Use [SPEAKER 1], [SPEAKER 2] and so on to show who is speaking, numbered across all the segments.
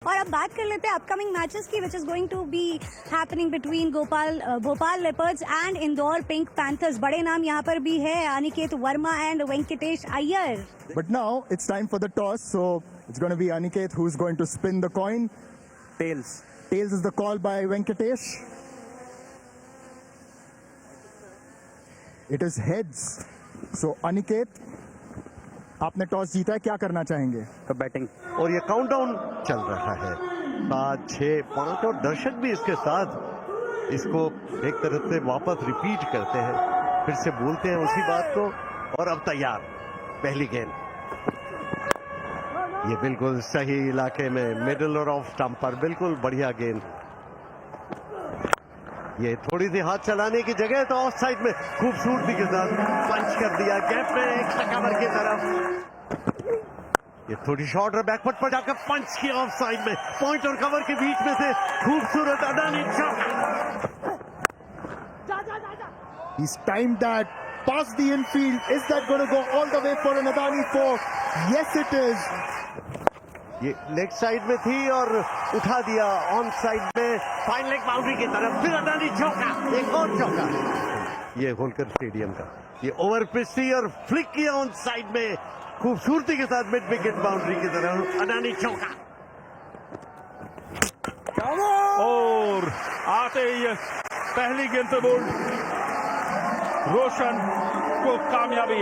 [SPEAKER 1] और अब बात कर लेते हैं अपकमिंग मैचेस की, which is going to be happening between Bhopal Leopards and Indore Pink Panthers. बड़े नाम यहाँ पर भी है, Aniket Verma and Venkatesh Iyer.
[SPEAKER 2] But now it's time for the toss, so it's going to be Aniket who's going to spin the coin.
[SPEAKER 3] Tails.
[SPEAKER 2] Tails is the call by Venkatesh. It is heads. So Aniket, आपने toss जीता है, क्या करना चाहेंगे?
[SPEAKER 3] Batting और ये countdown चल रहा है 7, 6, 5 और दर्शक भी इसके साथ इसको एक तरह से वापस रिपीट करते हैं, फिर से बोलते हैं उसी बात को। और अब तैयार पहली गेंद, ये बिल्कुल सही इलाके में मिडिल और ऑफ स्टंप पर, बिल्कुल बढ़िया गेंद। ये थोड़ी सी हाथ चलाने की जगह तो ऑफ साइड में खूबसूरती के साथ पंच कर दिया, गैप में एक कवर की तरफ। ये थोड़ी शॉर्ट और बैकफुट पर जाकर पंच किया ऑफ साइड में, पॉइंट और कवर के बीच में से खूबसूरत अडानी चौका।
[SPEAKER 2] He's timed that past the infield. Is that going to go all the way for an Adani 4? Yes, it is.
[SPEAKER 3] ये लेग साइड में थी और उठा दिया ऑन साइड में, फाइन लेग बाउंड्री की तरफ, फिर अडानी चौका, एक और चौका। ये होलकर स्टेडियम का ये ओवर पिच थी और फ्लिक किया ऑन साइड में खूबसूरती के साथ मिड विकेट बाउंड्री की तरफ, अडानी चौका।
[SPEAKER 4] और आते ही पहली गेंद पे बोल्ड, रोशन को कामयाबी,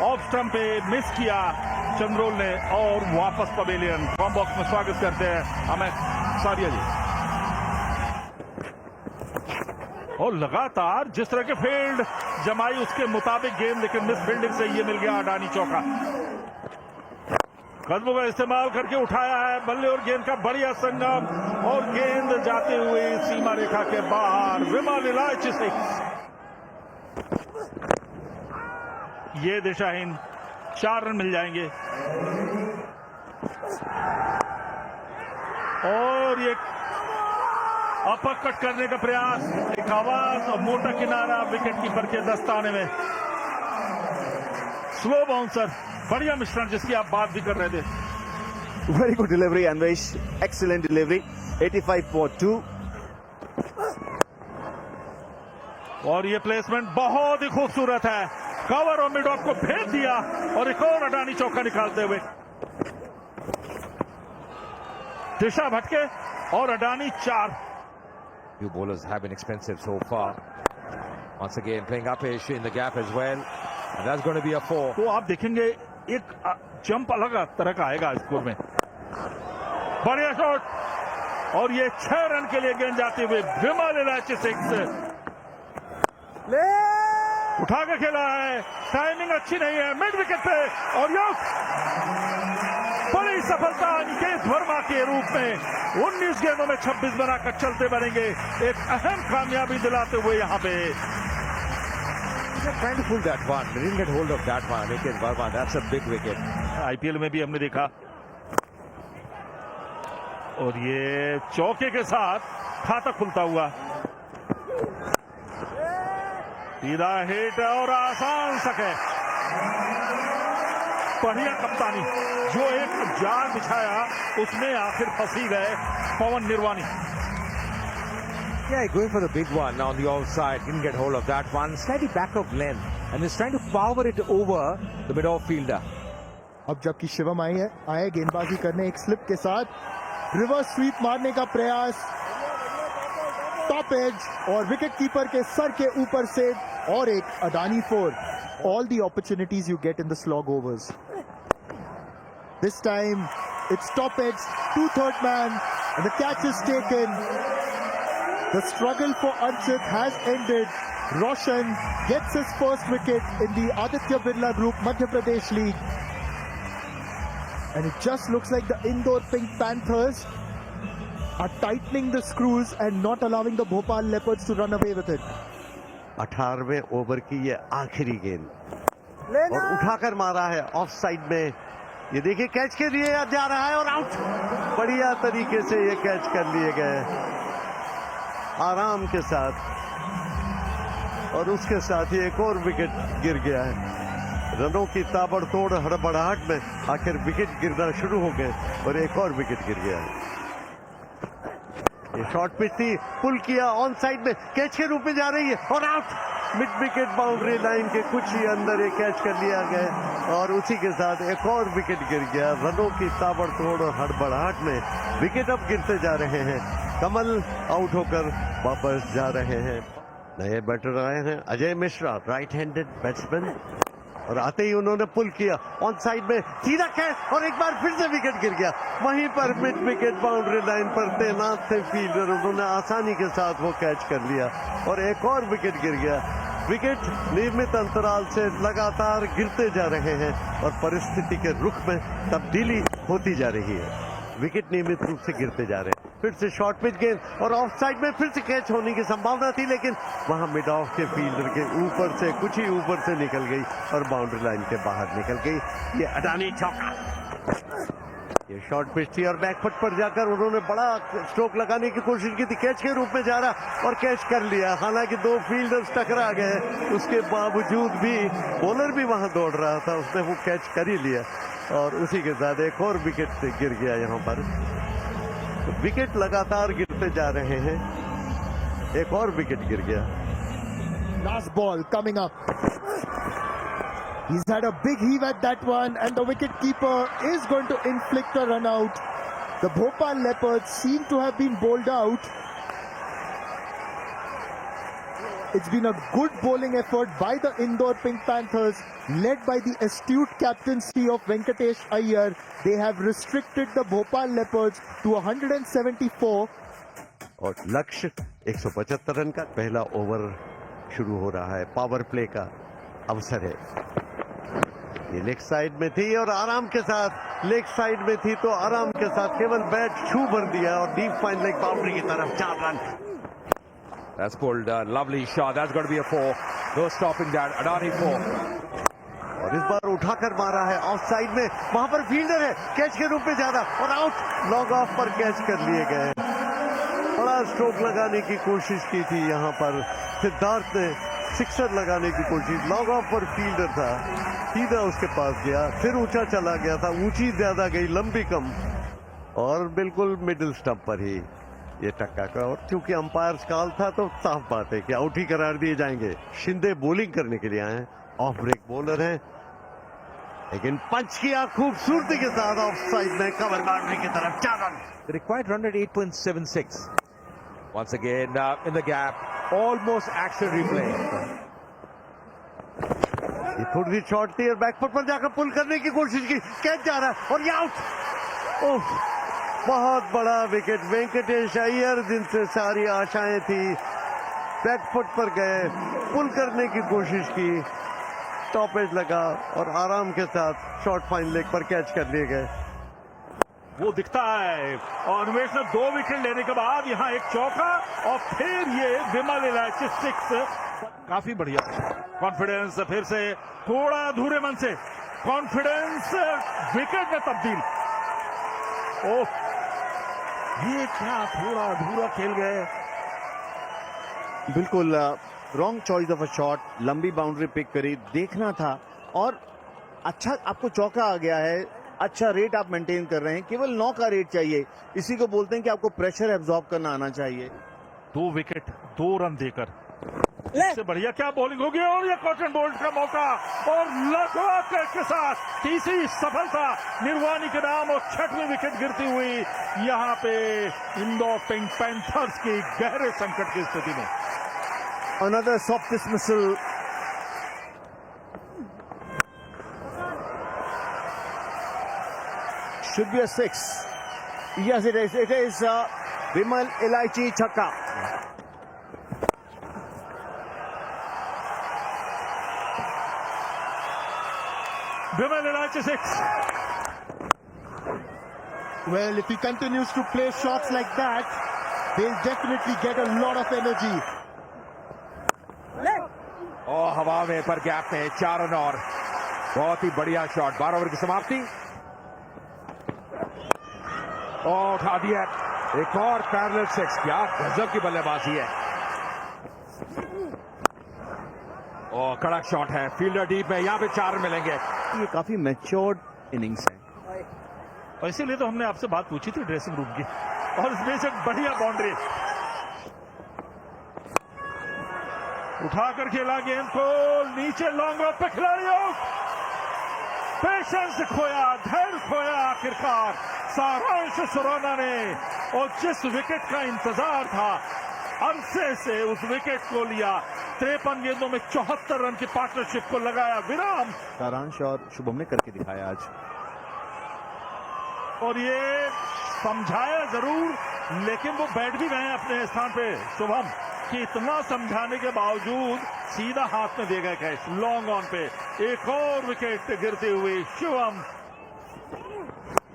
[SPEAKER 4] ऑफ स्टंप पे मिस किया चंद्रोल ने और वापस पवेलियन। फॉर्म बॉक्स में स्वागत करते हैं हमें सारिया जी। और लगातार जिस तरह के फील्ड जमाई उसके मुताबिक गेंद, लेकिन मिस फील्डिंग से ये मिल गया अडानी चौका। कदमों का इस्तेमाल करके उठाया है बल्ले और गेंद का बढ़िया संगम, और गेंद जाते हुए सीमा रेखा के बाहर, विमल इलायची से ये दिशाहीन 4 रन मिल जाएंगे। और ये अपर कट करने का प्रयास, एक आवाज और मोटा किनारा विकेट कीपर के दस्ताने में। स्लो बाउंसर, बढ़िया मिश्रण जिसकी आप बात भी कर रहे थे।
[SPEAKER 5] Very good delivery, Anvesh. Excellent delivery. 85 for 2.
[SPEAKER 4] और ये प्लेसमेंट बहुत ही खूबसूरत है, कवर और मिड ऑफ को भेज दिया और एक और अडानी चौका निकालते हुए। दिशा भटके और Adani 4।
[SPEAKER 6] Few bowlers have been expensive so far. Once again playing upish in the gap as well, and that's going to be a 4.
[SPEAKER 4] तो आप देखेंगे एक जंप अलग तरह का आएगा स्कोर में। बढ़िया शॉट और ये 6 रन के लिए गेंद जाते हुए विमल इलायची 6 उठा के खेला है, टाइमिंग अच्छी नहीं है, मिड विकेट पे और ये बड़ी सफलता अनिकेत वर्मा के रूप में 19 गेंदों में 26 बनाकर चलते बनेंगे, एक अहम कामयाबी दिलाते हुए यहाँ पे।
[SPEAKER 6] They're trying to pull that one. They didn't get hold of that one. Aniket Verma, that's a big wicket.
[SPEAKER 4] IPL में भी हमने देखा, और ये चौके के साथ खाता खुलता हुआ, सीधा हिट और आसान सके। बढ़िया कप्तानी, जो एक जाल बिछाया उसमें आखिर फंसी गए पवन निर्वाणी।
[SPEAKER 6] Yeah, going for the big one on the offside. Didn't get hold of that one. Slightly back of length, and is trying to power it over the mid-off fielder.
[SPEAKER 2] अब जबकि शिवम आए गेंदबाजी करने, एक स्लिप के साथ रिवर्स स्वीप मारने का प्रयास, टॉप एज और विकेट कीपर के सर के ऊपर से, और एक Adani 4। All the opportunities you get in the slog overs. This time it's top edge, 2/3 man, and the catch is taken. The struggle for Anchit has ended. Roshan gets his first wicket in the Aditya Birla Group Madhya Pradesh League. And it just looks like the Indore Pink Panthers are tightening the screws and not allowing the Bhopal Leopards to run away with it.
[SPEAKER 3] 18वें over की ये आखिरी गेंद और उठाकर मारा है of side में। ये देखिए कैच के लिए जा रहा है और आउट। बढ़िया तरीके से ये कैच कर लिए गए आराम के साथ, और उसके साथ ही एक और विकेट गिर गया है। रनों की ताबड़तोड़ हड़बड़ाहट में आखिर विकेट गिरना शुरू हो गए और एक और विकेट गिर गया। ये शॉर्ट पिच थी, पुल किया, ऑन साइड में कैच के रूप में जा रही है और out. Mid wicket boundary line के कुछ ही अंदर एक कैच कर लिया गया और उसी के साथ एक और विकेट गिर गया। रनों की ताबड़तोड़ और हड़बड़ाहट में विकेट अब गिरते जा रहे हैं। कमल आउट होकर वापस जा रहे हैं। नए बैटर आए हैं Ajay Mishra, right handed batsman, और आते ही उन्होंने पुल किया, ऑन साइड में सीधा कैच और एक बार फिर से विकेट गिर गया। वहीं पर मिड विकेट बाउंड्री लाइन पर तैनात थे फील्डर, उन्होंने आसानी के साथ वो कैच कर लिया और एक और विकेट गिर गया। विकेट नियमित अंतराल से लगातार गिरते जा रहे हैं और परिस्थिति के रुख में तब्दीली होती जा रही है। विकेट नियमित रूप से गिरते जा रहे हैं। फिर से शॉर्ट पिच गेंद और ऑफ साइड में फिर से कैच होने की संभावना थी, लेकिन वहां मिड ऑफ के फील्डर के ऊपर से कुछ ही ऊपर से निकल गई और बाउंड्री लाइन के बाहर निकल गई। ये अडानी चौका, ये शॉर्ट पिच थी और बैकफुट पर जाकर उन्होंने बड़ा स्ट्रोक लगाने की कोशिश की थी, कैच के रूप में जा रहा और कैच कर लिया। हालांकि दो फील्डर्स टकरा गए, उसके बावजूद भी बॉलर भी वहां दौड़ रहा था, उसने वो कैच कर ही लिया और उसी के साथ एक और विकेट गिर गया। यहाँ पर विकेट लगातार गिरते जा रहे हैं, एक और विकेट गिर गया।
[SPEAKER 2] Last ball coming up. He's had a big heave at that one, and the wicketkeeper is going to inflict a run out. The Bhopal Leopards seem to have been bowled out. It's been a good bowling effort by the Indore Pink Panthers, led by the astute captaincy of Venkatesh Iyer. They have restricted the Bhopal Leopards to 174.
[SPEAKER 3] और लक्ष्य 175 run का। पहला over शुरू हो रहा है, power play का अवसर है। ये लेग साइड में थी और आराम के साथ, लेग साइड में थी तो आराम के साथ केवल बैट छू भर दिया और डीप फाइन लेग बाउंड्री की तरफ 4 run.
[SPEAKER 6] That's pulled a lovely shot. That's got to be a 4. No stopping that. Adani 4.
[SPEAKER 3] और इस बार उठाकर मारा है ऑफ साइड में, वहां पर फील्डर है, कैच के रूप में जा रहा और आउट। लॉग ऑफ पर कैच कर लिए गए। बड़ा स्ट्रोक लगाने की कोशिश की थी यहाँ पर सिद्धार्थ ने, सिक्सर लगाने की कोशिश, लॉग ऑफ पर फील्डर था, सीधा उसके पास गया, फिर ऊंचा चला गया था, ऊंची ज्यादा गई, लंबी कम और बिल्कुल मिडिल स्टंप पर ही ये टक्का का। और क्योंकि अंपायर कॉल था तो साफ बात है कि आउट ही करार दिए जाएंगे। शिंदे बॉलिंग करने के लिए आए हैं, ऑफ ब्रेक बॉलर हैं, लेकिन पंच किया खूबसूरती के साथ ऑफ साइड में कवर बाउंड्री की तरफ 4 run.
[SPEAKER 6] The required run at 8.76. Once again in the gap, almost action replay.
[SPEAKER 3] ये थोड़ी सी शॉट थी और बैकफुट पर जाकर पुल करने की कोशिश की, कैच जा रहा है और ये आउट। ओह, बहुत बड़ा विकेट। वेंकटेश अय्यर जिनसे सारी आशाएं थी, बैकफुट पर गए, पुल करने की कोशिश की, स्टॉपेज लगा और आराम के साथ शॉर्ट फाइन लेग पर कैच कर लिए गए।
[SPEAKER 4] वो दिखता है और उमेश ने 2 विकेट लेने के बाद यहाँ एक चौका और फिर ये विमल इलायची 6। काफी बढ़िया कॉन्फिडेंस, फिर से थोड़ा अधूरे मन से कॉन्फिडेंस विकेट में तब्दील। ओह, ये क्या थोड़ा अधूरा खेल गए।
[SPEAKER 5] बिल्कुल wrong choice of a shot, लंबी बाउंड्री पिक करी, देखना था और अच्छा आपको चौका आ गया है, अच्छा रेट आप मेंटेन कर रहे हैं। केवल 9 का रेट चाहिए, इसी को बोलते हैं कि आपको प्रेशर एब्जॉर्ब करना आना चाहिए।
[SPEAKER 4] 2 विकेट 2 रन देकर इससे बढ़िया क्या बॉलिंग होगी। और ये कॉटन बोल्ट का मौका और लगवा कैच के साथ तीसरी सफलता निर्वाणी के नाम और 6वीं विकेट गिरती हुई यहाँ पे इंदौर पिंक पैंथर्स की गहरे संकट की स्थिति में।
[SPEAKER 5] Another soft dismissal. Should be a 6. Yes, it is. It is Vimal Ilaichi Chakka.
[SPEAKER 4] विमल इलायची 6।
[SPEAKER 2] Well, if he continues to play shots like that, they'll definitely get a lot of energy.
[SPEAKER 6] और हवा में पर गैप में 4 run और बहुत ही बढ़िया shot. 12 over की समाप्ति और उठा दिया एक और पैरेलल 6। क्या गजब की बल्लेबाजी है। और कड़क शॉट है, फील्डर डीप में, यहाँ पे 4 मिलेंगे।
[SPEAKER 5] ये काफी मैच्योर्ड इनिंग्स है।
[SPEAKER 4] और इसीलिए तो हमने आपसे बात पूछी थी ड्रेसिंग रूम की, और इसमें से बढ़िया बाउंड्री उठाकर खेला गेंद को नीचे, लॉन्ग ऑफ पे खिलाड़ी आउट। पेशेंस खोया, धैर्य खोया आखिरकार सारांश सुराना ने, और जिस विकेट का इंतजार था अरसे से उस विकेट को लिया। 53 गेंदों में 74 रन की पार्टनरशिप को लगाया विराम।
[SPEAKER 5] सारांश और शुभम ने करके दिखाया आज।
[SPEAKER 4] और ये समझाया जरूर, लेकिन वो बैठ भी गए अपने स्थान पे शुभम, कि इतना समझाने के बावजूद सीधा हाथ में दे गए कैच। लॉन्ग ऑन पे एक और विकेट गिरते हुए शुभम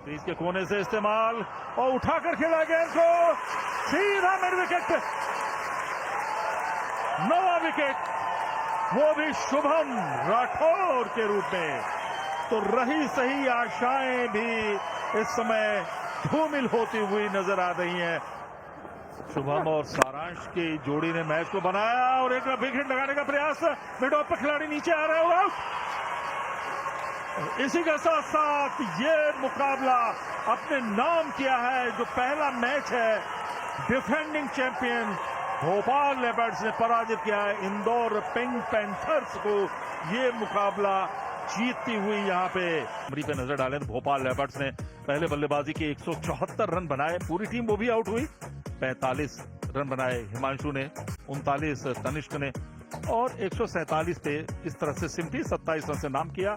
[SPEAKER 4] क्रीज के कोने से इस्तेमाल, और उठाकर खेला गेंद को सीधा मिड विकेट पे। नवा विकेट, वो भी शुभम राठौर के रूप में। तो रही सही आशाएं भी इस समय धूमिल होती हुई नजर आ रही हैं। शुभम और सारांश की जोड़ी ने मैच को बनाया, और एक विकेट लगाने का प्रयास, मिड ऑफ पर खिलाड़ी नीचे आ रहा है, आउट। इसी के साथ साथ ये मुकाबला अपने नाम किया है। जो पहला मैच है डिफेंडिंग चैंपियन भोपाल लेपर्ड्स ने पराजित किया है इंदौर पिंक पैंथर्स को। ये मुकाबला जीतती हुई यहाँ पे पे नजर डालें तो भोपाल लेपर्ड्स ने पहले बल्लेबाजी के 174 रन बनाए, पूरी टीम वो भी आउट हुई। 45 रन बनाए हिमांशु ने, 39 तनिष्क ने, और 147 पे इस तरह से सिमटी 27 रन से नाम किया।